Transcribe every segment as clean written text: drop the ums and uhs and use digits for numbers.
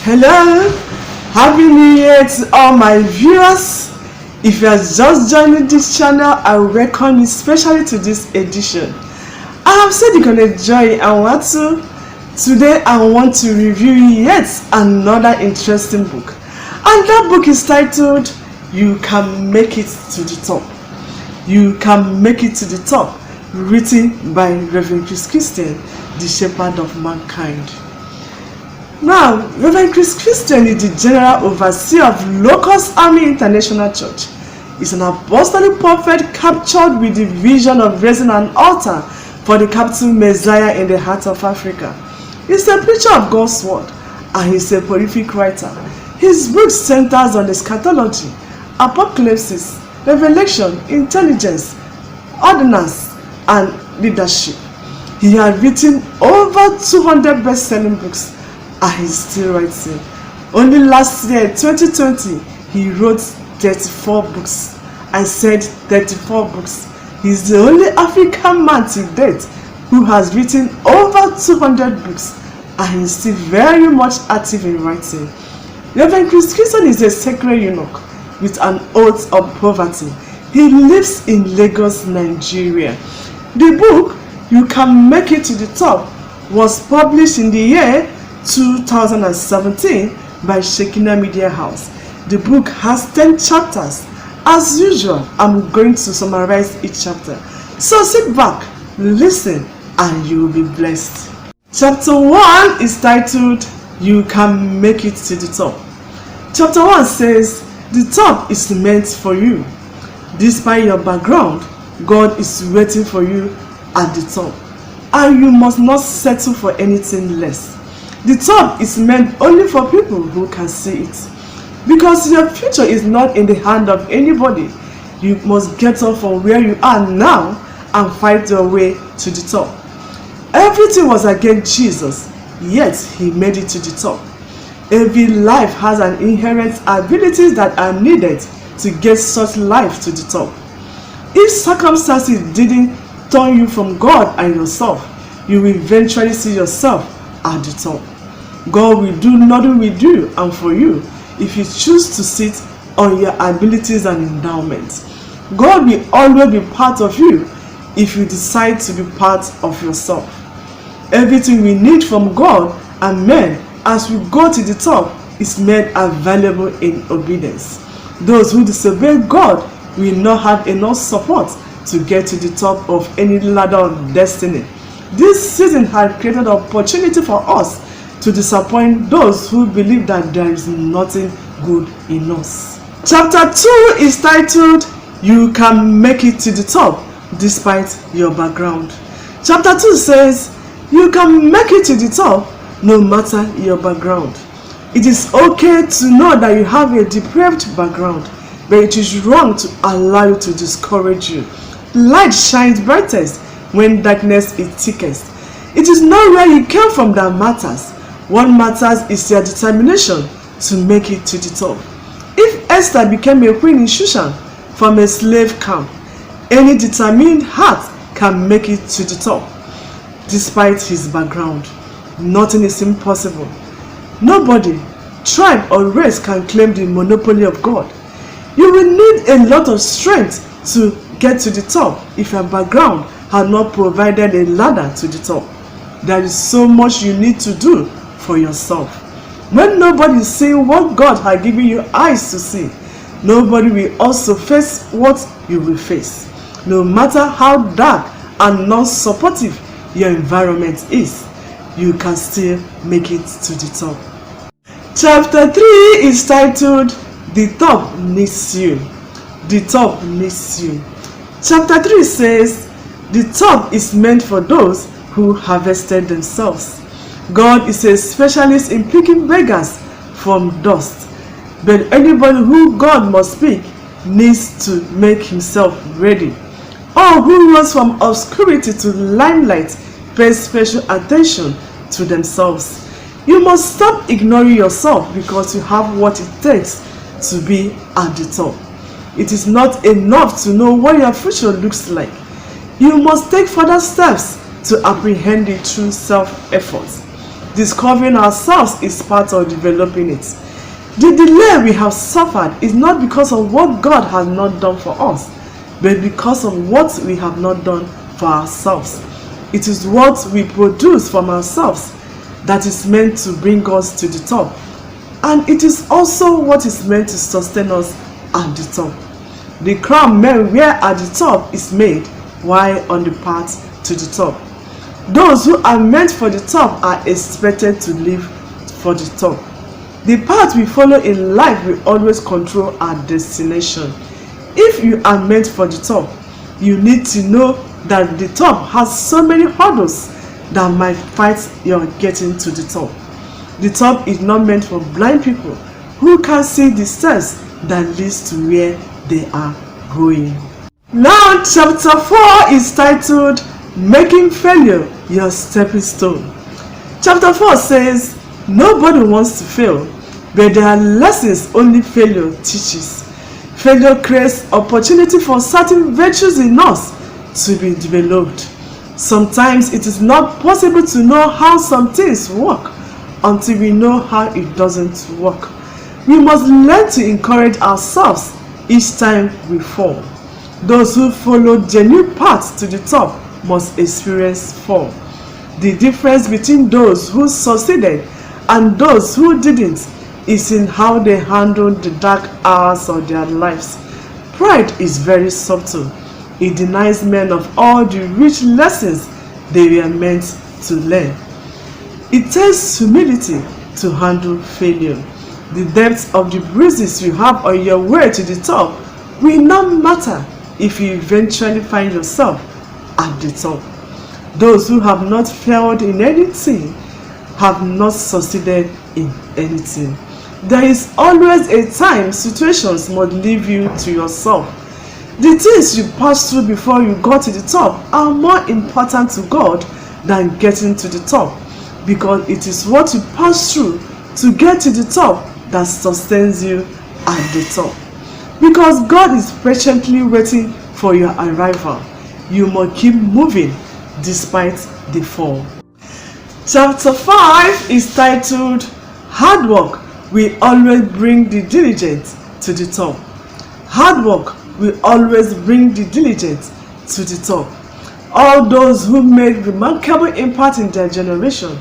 Hello, happy new year to all my viewers. If you are just joining this channel, I welcome you especially to this edition. I have said you can enjoy Anwatu. Today I want to review yet another interesting book, and that book is titled You Can Make It to the Top. You Can Make It to the Top, written by Reverend Christian, the Shepherd of Mankind. Now, Reverend Christian is the General Overseer of Locust Army International Church. He's an apostolic prophet captured with the vision of raising an altar for the capital Messiah in the heart of Africa. He's a preacher of God's word, and he's a prolific writer. His book centers on eschatology, apocalypse, revelation, intelligence, ordinance, and leadership. He has written over 200 best-selling books, and he's still writing. Only last year, 2020, he wrote 34 books. I said 34 books. He's the only African man to date who has written over 200 books, and he's still very much active in writing. Reverend Christian is a sacred eunuch with an oath of poverty. He lives in Lagos, Nigeria. The book, You Can Make It to the Top, was published in the year 2017 by Shekinah Media House. The book has 10 chapters. As usual, I'm going to summarize each chapter. So sit back, listen, and you will be blessed. Chapter 1 is titled, You Can Make It to the Top. Chapter 1 says, the top is meant for you. Despite your background, God is waiting for you at the top, and you must not settle for anything less. The top is meant only for people who can see it. Because your future is not in the hand of anybody, you must get up from where you are now and fight your way to the top. Everything was against Jesus, yet he made it to the top. Every life has an inherent abilities that are needed to get such life to the top. If circumstances didn't turn you from God and yourself, you will eventually see yourself at the top. God will do nothing with you and for you if you choose to sit on your abilities and endowments. God will always be part of you if you decide to be part of yourself. Everything we need from God and men as we go to the top is made available in obedience. Those who disobey God will not have enough support to get to the top of any ladder of destiny. This season has created an opportunity for us to disappoint those who believe that there is nothing good in us. Chapter 2 is titled, You Can Make It to the Top Despite Your Background. Chapter 2 says, you can make it to the top no matter your background. It is okay to know that you have a depraved background, but it is wrong to allow it to discourage you. Light shines brightest when darkness is thickest. It is not where you came from that matters. What matters is your determination to make it to the top. If Esther became a queen in Shushan from a slave camp, any determined heart can make it to the top. Despite his background, nothing is impossible. Nobody, tribe or race can claim the monopoly of God. You will need a lot of strength to get to the top if your background had not provided a ladder to the top. There is so much you need to do for yourself. When nobody is seeing what God has given you eyes to see, nobody will also face what you will face. No matter how dark and non-supportive your environment is, you can still make it to the top. Chapter 3 is titled, The Top Needs You. The top needs you. Chapter 3 says, the top is meant for those who harvested themselves. God is a specialist in picking beggars from dust, but anybody who God must pick needs to make himself ready. All who rose from obscurity to limelight pay special attention to themselves. You must stop ignoring yourself because you have what it takes to be at the top. It is not enough to know what your future looks like. You must take further steps to apprehend the true self-effort. Discovering ourselves is part of developing it. The delay we have suffered is not because of what God has not done for us, but because of what we have not done for ourselves. It is what we produce from ourselves that is meant to bring us to the top, and it is also what is meant to sustain us at the top. The crown men wear at the top is made while on the path to the top. Those who are meant for the top are expected to live for the top. The path we follow in life will always control our destination. If you are meant for the top, you need to know that the top has so many hurdles that might fight your getting to the top. The top is not meant for blind people who can see the steps that leads to where they are going. Now chapter 4 is titled Making Failure Your Stepping Stone. Chapter 4 says, nobody wants to fail, but there are lessons only failure teaches. Failure creates opportunity for certain virtues in us to be developed. Sometimes it is not possible to know how some things work until we know how it doesn't work. We must learn to encourage ourselves each time we fall. Those who follow genuine paths to the top must experience fall. The difference between those who succeeded and those who didn't is in how they handled the dark hours of their lives. Pride is very subtle. It denies men of all the rich lessons they were meant to learn. It takes humility to handle failure. The depth of the bruises you have on your way to the top will not matter if you eventually find yourself at the top. Those who have not failed in anything have not succeeded in anything. There is always a time situations must leave you to yourself. The things you passed through before you got to the top are more important to God than getting to the top, because it is what you pass through to get to the top that sustains you at the top. Because God is patiently waiting for your arrival, you must keep moving despite the fall. Chapter 5 is titled Hard Work Will Always Bring the Diligent to the Top. Hard work will always bring the diligent to the top. All those who made remarkable impact in their generation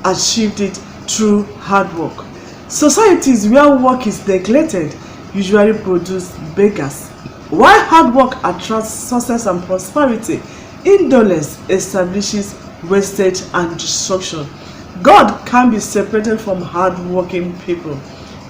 achieved it through hard work. Societies where work is neglected usually produce beggars. While hard work attracts success and prosperity, indolence establishes wastage and destruction. God can be separated from hard-working people.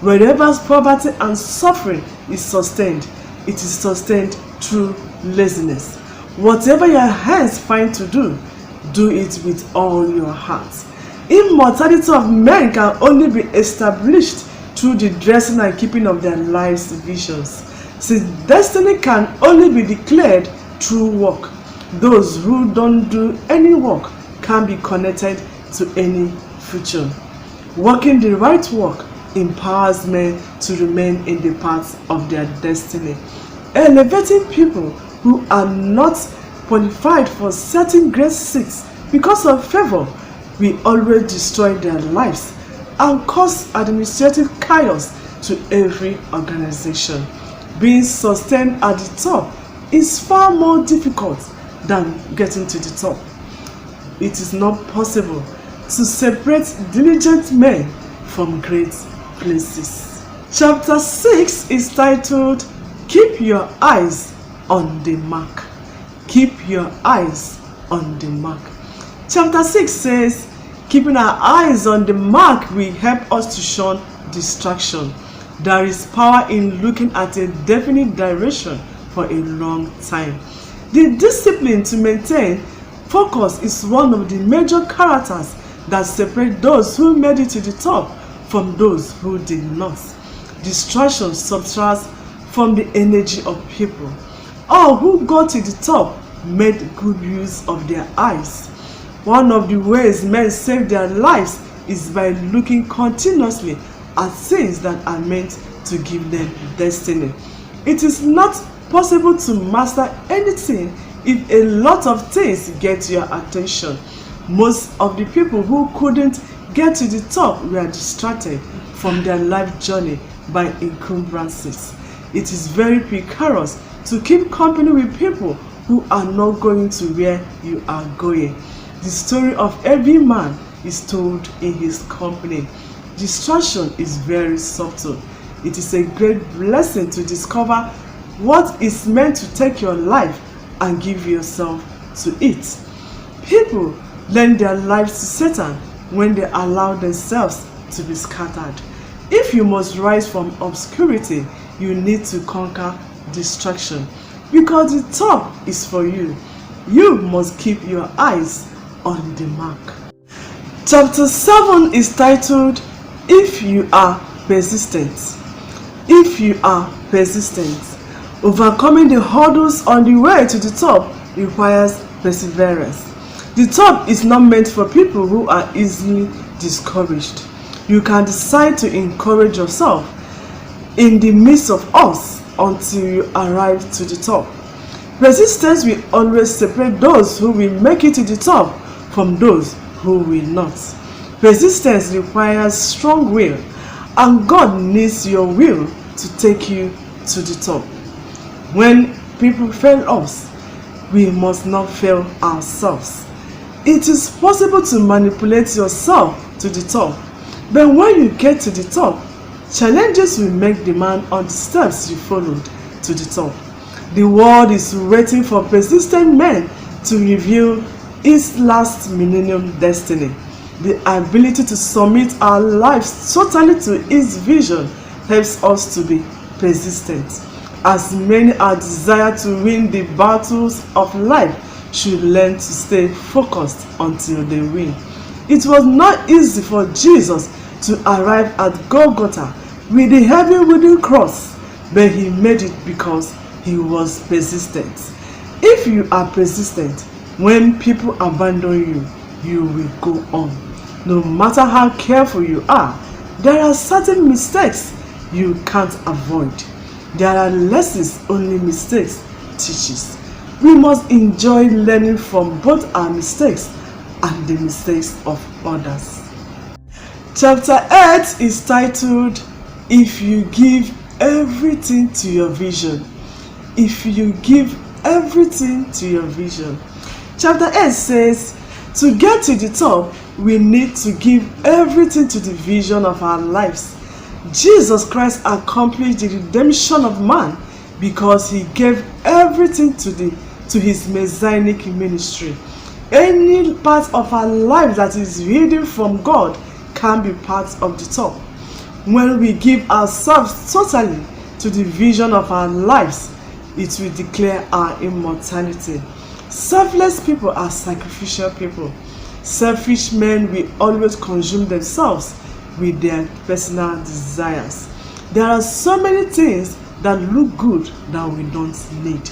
Wherever poverty and suffering is sustained, it is sustained through laziness. Whatever your hands find to do, do it with all your heart. Immortality of men can only be established through the dressing and keeping of their lives' visions, since destiny can only be declared through work. Those who don't do any work can be connected to any future. Working the right work empowers men to remain in the path of their destiny. Elevating people who are not qualified for certain great seats because of favor will always destroy their lives and cause administrative chaos to every organization. Being sustained at the top is far more difficult than getting to the top. It is not possible to separate diligent men from great places. Chapter 6 is titled Keep Your Eyes on the Mark. Keep your eyes on the mark. Chapter 6 says, keeping our eyes on the mark will help us to shun distraction. There is power in looking at a definite direction for a long time. The discipline to maintain focus is one of the major characters that separate those who made it to the top from those who did not. Distraction subtracts from the energy of people. All who got to the top made good use of their eyes. One of the ways men save their lives is by looking continuously at things that are meant to give them destiny. It is not possible to master anything if a lot of things get your attention. Most of the people who couldn't get to the top, we are distracted from their life journey by encumbrances. It is very precarious to keep company with people who are not going to where you are going. The story of every man is told in his company. Distraction is very subtle. It is a great blessing to discover what is meant to take your life and give yourself to it. People lend their lives to Satan when they allow themselves to be scattered. If you must rise from obscurity, you need to conquer distraction, because the top is for you. You must keep your eyes on the mark. Chapter 7 is titled, If You Are Persistent. If you are persistent, overcoming the hurdles on the way to the top requires perseverance. The top is not meant for people who are easily discouraged. You can decide to encourage yourself in the midst of us until you arrive to the top. Persistence will always separate those who will make it to the top from those who will not. Persistence requires strong will, and God needs your will to take you to the top. When people fail us, we must not fail ourselves. It is possible to manipulate yourself to the top, but when you get to the top, challenges will make demand on the steps you followed to the top. The world is waiting for persistent men to reveal its last millennium destiny. The ability to submit our lives totally to its vision helps us to be persistent. As many as desire to win the battles of life should learn to stay focused until they win. It was not easy for Jesus to arrive at Golgotha with the heavy wooden cross, but he made it because he was persistent. If you are persistent, when people abandon you, you will go on. No matter how careful you are, there are certain mistakes you can't avoid. There are lessons only mistakes teaches. We must enjoy learning from both our mistakes and the mistakes of others. Chapter 8 is titled, If You Give Everything to Your Vision. If you give everything to your vision. Chapter 8 says, to get to the top, we need to give everything to the vision of our lives. Jesus Christ accomplished the redemption of man because he gave everything to his messianic ministry. Any part of our life that is hidden from God can be part of the top. When we give ourselves totally to the vision of our lives, it will declare our immortality. Selfless people are sacrificial people. Selfish men will always consume themselves with their personal desires. There are so many things that look good that we don't need.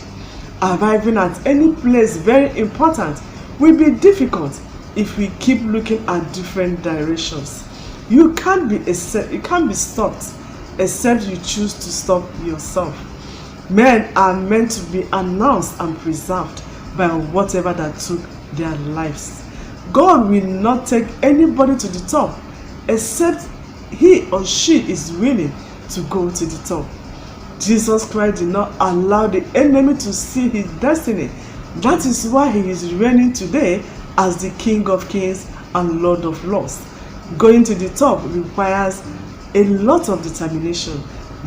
Arriving at any place very important will be difficult if we keep looking at different directions. You can't be stopped except you choose to stop yourself. Men are meant to be announced and preserved by whatever that took their lives. God will not take anybody to the top except he or she is willing to go to the top. Jesus Christ did not allow the enemy to see his destiny. That is why he is reigning today as the King of Kings and Lord of Lords. Going to the top requires a lot of determination.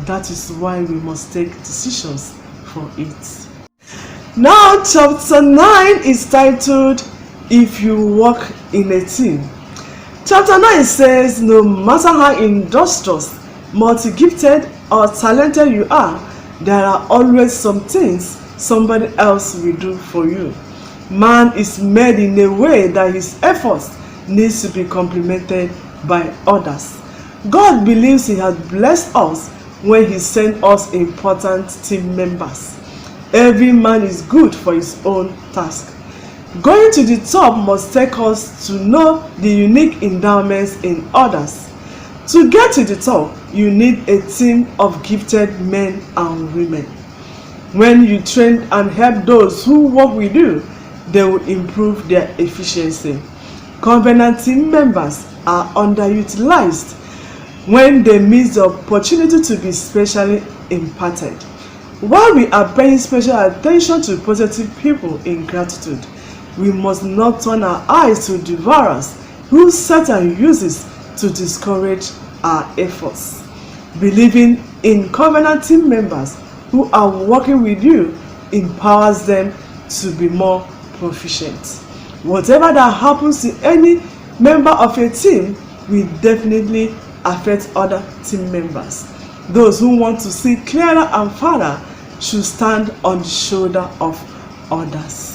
That is why we must take decisions for it. Now, chapter 9 is titled, If You Work in a Team. Chapter 9 says, no matter how industrious, multi-gifted, or talented you are, there are always some things somebody else will do for you. Man is made in a way that his efforts needs to be complemented by others. God believes he has blessed us when he sent us important team members. Every man is good for his own task. Going to the top must take us to know the unique endowments in others. To get to the top, you need a team of gifted men and women. When you train and help those who work with you, they will improve their efficiency. Covenant team members are underutilized when they miss the opportunity to be specially imparted. While we are paying special attention to positive people in gratitude, we must not turn our eyes to devourers who Satan uses to discourage our efforts. Believing in covenant team members who are working with you empowers them to be more proficient. Whatever that happens to any member of a team will definitely affect other team members. Those who want to see clearer and farther should stand on the shoulder of others.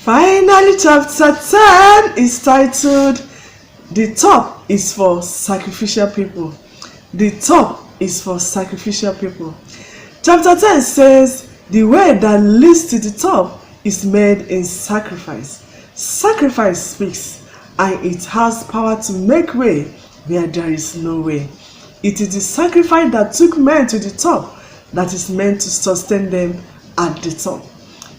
Finally, chapter 10 is titled, "The Top is for Sacrificial People." The top is for sacrificial people. Chapter 10 says, "The way that leads to the top is made in sacrifice. Sacrifice speaks, and it has power to make way where there is no way. It is the sacrifice that took men to the top that is meant to sustain them at the top.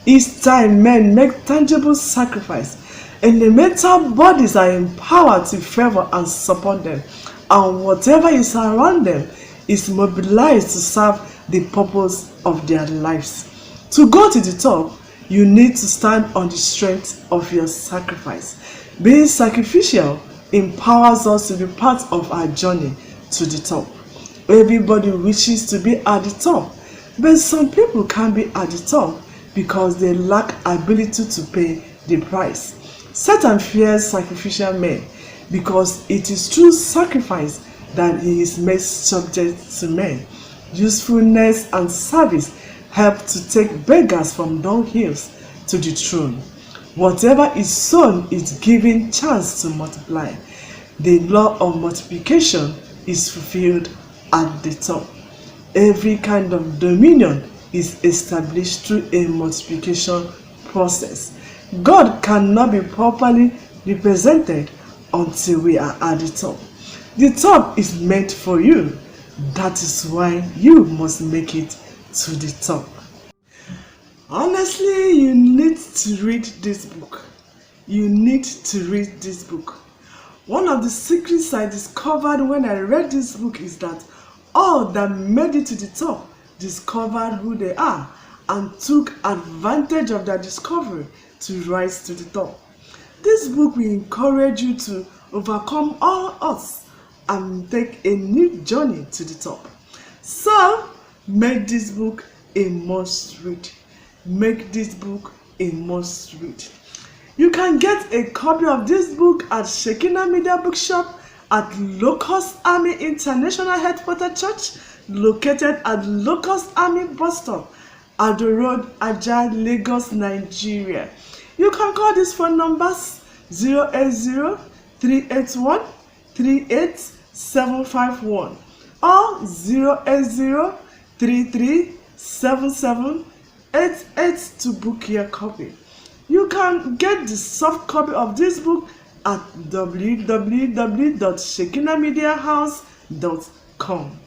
Each time men make tangible sacrifice, elemental bodies are empowered to favor and support them, and whatever is around them is mobilized to serve the purpose of their lives. To go to the top, you need to stand on the strength of your sacrifice. Being sacrificial empowers us to be part of our journey to the top. Everybody wishes to be at the top, but some people can't be at the top because they lack ability to pay the price. Satan fears sacrificial men because it is through sacrifice that he is made subject to men. Usefulness and service help to take beggars from dunghills to the throne. Whatever is sown is given chance to multiply. The law of multiplication is fulfilled at the top. Every kind of dominion is established through a multiplication process. God cannot be properly represented until we are at the top. The top is meant for you. That is why you must make it to the top. Honestly, you need to read this book. You need to read this book. One of the secrets I discovered when I read this book is that all that made it to the top discovered who they are and took advantage of their discovery to rise to the top. This book will encourage you to overcome all odds and take a new journey to the top. So, make this book a must read. Make this book a must read. You can get a copy of this book at Shekinah Media Bookshop at Locust Army International Headquarters Church, located at Locust Army Bus Stop, Ado Road, Ajah, Lagos, Nigeria. You can call these phone numbers 080-381-38751 or 080-3377-88 to book your copy. You can get the soft copy of this book at www.shekinahmediahouse.com.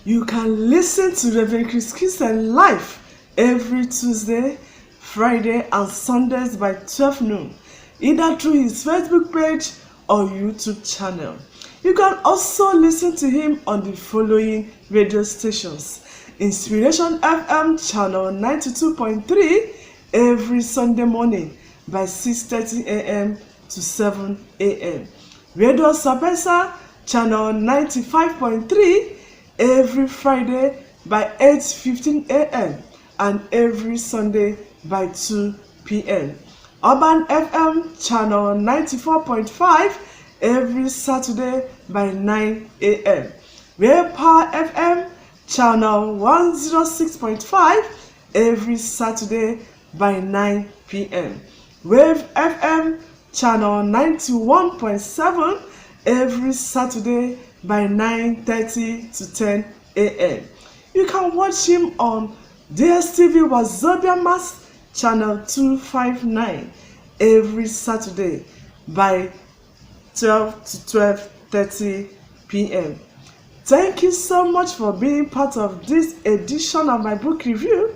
You can listen to Reverend Chris Christian live every Tuesday, Friday, and Sundays by 12 noon, either through his Facebook page or YouTube channel. You can also listen to him on the following radio stations: Inspiration FM channel 92.3 every Sunday morning by 6:30 a.m. to 7 a.m. Radio Sapesa channel 95.3 every Friday by 8:15 a.m. and every Sunday by 2 p.m. Urban FM channel 94.5 every Saturday by 9 a.m. Real Power FM channel 106.5 every Saturday by 9 p.m. Wave FM channel 91.7 every Saturday by 9:30 to 10 a.m. You can watch him on DSTV Wazobia Mass channel 259 every Saturday by 12 to 12:30 p.m. Thank you so much for being part of this edition of my book review.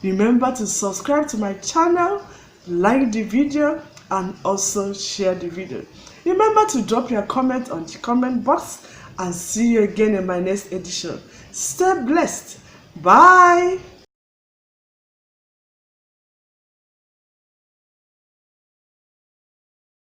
Remember to subscribe to my channel, like the video, and also share the video. Remember to drop your comment on the comment box, and see you again in my next edition. Stay blessed. Bye.